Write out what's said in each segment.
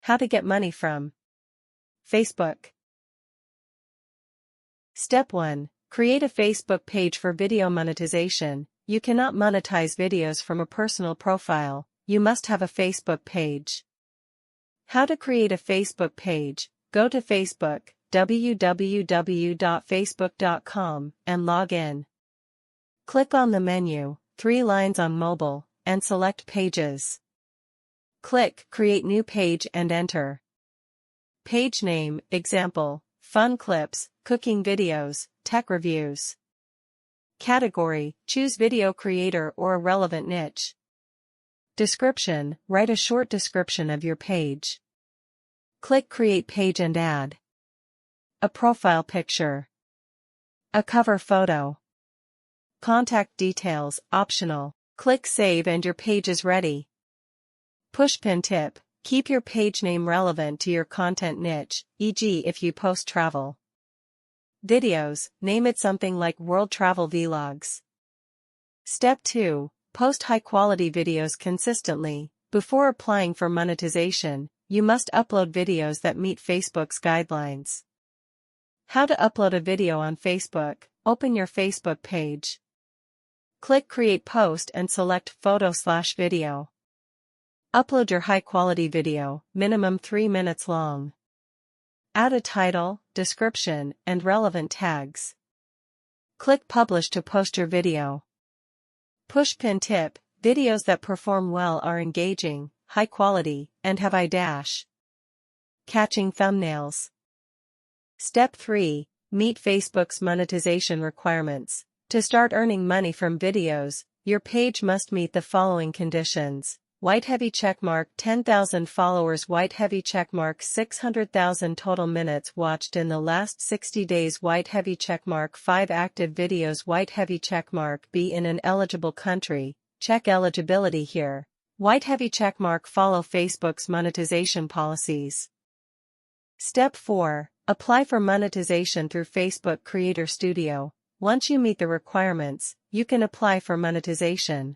How to get money from Facebook. Step 1. Create a Facebook page for video monetization. You cannot monetize videos from a personal profile, you must have a Facebook page. How to create a Facebook page? Go to Facebook, www.facebook.com, and log in. Click on the menu, 3 lines on mobile, and select Pages. Click Create New Page and enter. Page name, example, fun clips, cooking videos, tech reviews. Category, choose video creator or a relevant niche. Description, write a short description of your page. Click Create Page and add a profile picture, a cover photo. Contact details, optional. Click Save and your page is ready. Pushpin tip, keep your page name relevant to your content niche, e.g. if you post travel videos, name it something like World Travel Vlogs. Step 2. Post high-quality videos consistently. Before applying for monetization, you must upload videos that meet Facebook's guidelines. How to upload a video on Facebook? Open your Facebook page. Click Create Post and select Photo/Video. Upload your high-quality video, minimum 3 minutes long. Add a title, description, and relevant tags. Click Publish to post your video. Pushpin tip, videos that perform well are engaging, high quality, and have eye-catching thumbnails. Step 3. Meet Facebook's monetization requirements. To start earning money from videos, your page must meet the following conditions. White heavy checkmark 10,000 followers, white heavy checkmark 600,000 total minutes watched in the last 60 days, white heavy checkmark 5 active videos, white heavy checkmark be in an eligible country, check eligibility here. White heavy checkmark follow Facebook's monetization policies. Step 4. Apply for monetization through Facebook Creator Studio. Once you meet the requirements, you can apply for monetization.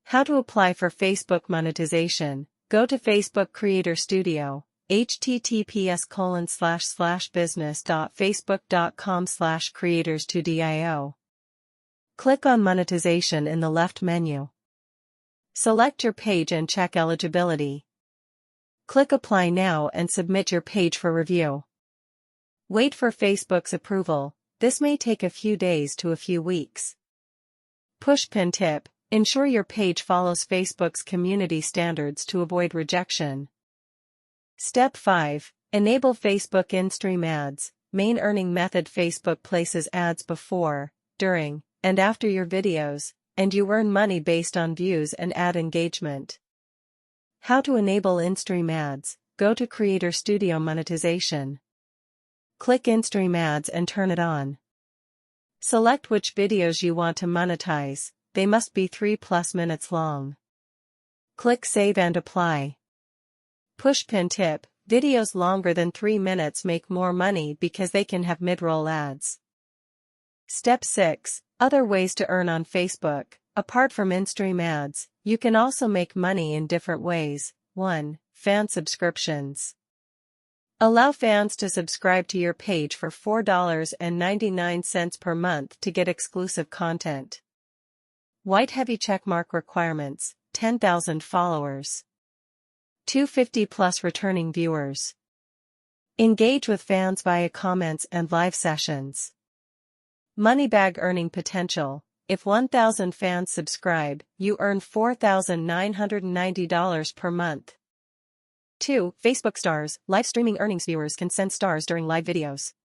How to apply for Facebook monetization? Go to Facebook Creator Studio, https://business.facebook.com/creators2dio. Click on Monetization in the left menu. Select your page and check eligibility. Click Apply Now and submit your page for review. Wait for Facebook's approval. This may take a few days to a few weeks. Pushpin tip. Ensure your page follows Facebook's community standards to avoid rejection. Step 5. Enable Facebook in-stream ads. Main earning method: Facebook places ads before, during, and after your videos, and you earn money based on views and ad engagement. How to enable in-stream ads? Go to Creator Studio Monetization. Click In-Stream Ads and turn it on. Select which videos you want to monetize. They must be 3+ minutes long. Click Save and Apply. Pushpin tip, videos longer than 3 minutes make more money because they can have mid-roll ads. Step 6. Other ways to earn on Facebook. Apart from in-stream ads, you can also make money in different ways. 1. Fan subscriptions. Allow fans to subscribe to your page for $4.99 per month to get exclusive content. White heavy checkmark requirements, 10,000 followers. 250+ returning viewers. Engage with fans via comments and live sessions. Money bag earning potential. If 1,000 fans subscribe, you earn $4,990 per month. 2. Facebook stars. Live streaming earnings: viewers can send stars during live videos.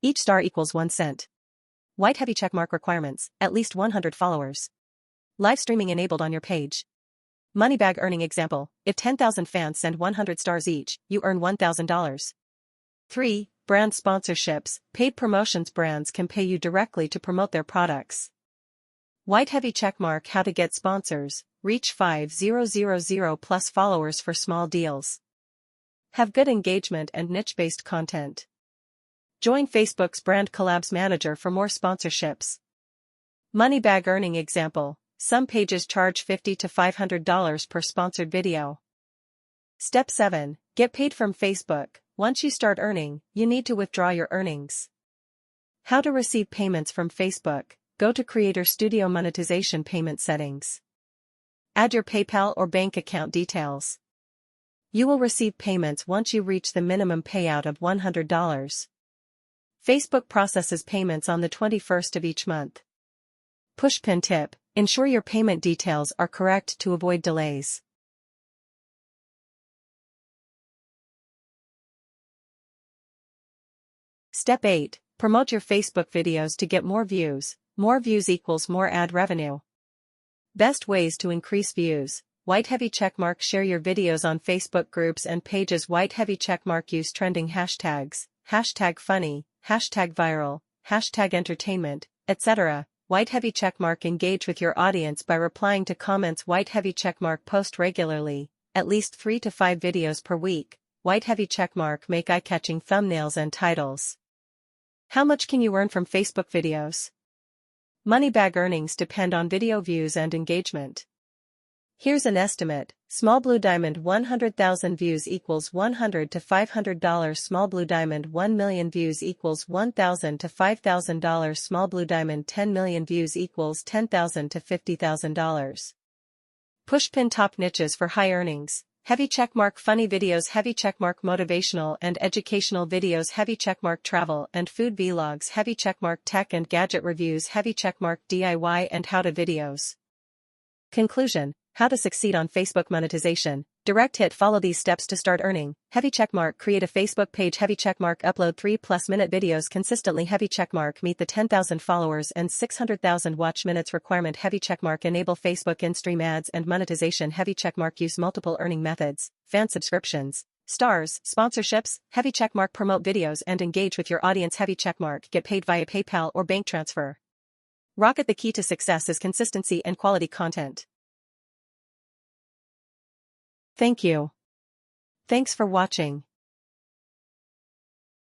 Each star equals 1 cent. White heavy checkmark requirements, at least 100 followers. Live streaming enabled on your page. Money bag earning example, if 10,000 fans send 100 stars each, you earn $1,000. 3. Brand sponsorships. Paid promotions: brands can pay you directly to promote their products. White heavy checkmark. How to get sponsors. Reach 5,000+ followers for small deals. Have good engagement and niche-based content. Join Facebook's Brand Collabs Manager for more sponsorships. Money bag earning example. Some pages charge $50 to $500 per sponsored video. Step 7. Get paid from Facebook. Once you start earning, you need to withdraw your earnings. How to receive payments from Facebook. Go to Creator Studio Monetization Payment Settings. Add your PayPal or bank account details. You will receive payments once you reach the minimum payout of $100. Facebook processes payments on the 21st of each month. Pushpin tip: ensure your payment details are correct to avoid delays. Step 8. Promote your Facebook videos to get more views. More views equals more ad revenue. Best ways to increase views. White heavy checkmark. Share your videos on Facebook groups and pages. White heavy checkmark. Use trending hashtags, hashtag funny, hashtag viral, hashtag entertainment, etc. White heavy checkmark. Engage with your audience by replying to comments. White heavy checkmark. Post regularly, at least 3 to 5 videos per week. White heavy checkmark. Make eye-catching thumbnails and titles. How much can you earn from Facebook videos? Money bag earnings depend on video views and engagement. Here's an estimate. Small blue diamond 100,000 views equals $100 to $500. Small blue diamond 1 million views equals $1,000 to $5,000. Small blue diamond 10 million views equals $10,000 to $50,000. Pushpin top niches for high earnings. Heavy checkmark funny videos. Heavy checkmark motivational and educational videos. Heavy checkmark travel and food vlogs. Heavy checkmark tech and gadget reviews. Heavy checkmark DIY and how-to videos. Conclusion: how to succeed on Facebook monetization. Direct hit: follow these steps to start earning. Heavy checkmark: create a Facebook page. Heavy checkmark: upload 3+ minute videos consistently. Heavy checkmark: meet the 10,000 followers and 600,000 watch minutes requirement. Heavy checkmark: enable Facebook in-stream ads and monetization. Heavy checkmark: use multiple earning methods, fan subscriptions, stars, sponsorships. Heavy checkmark: promote videos and engage with your audience. Heavy checkmark: get paid via PayPal or bank transfer. Rocket: the key to success is consistency and quality content. Thank you. Thanks for watching.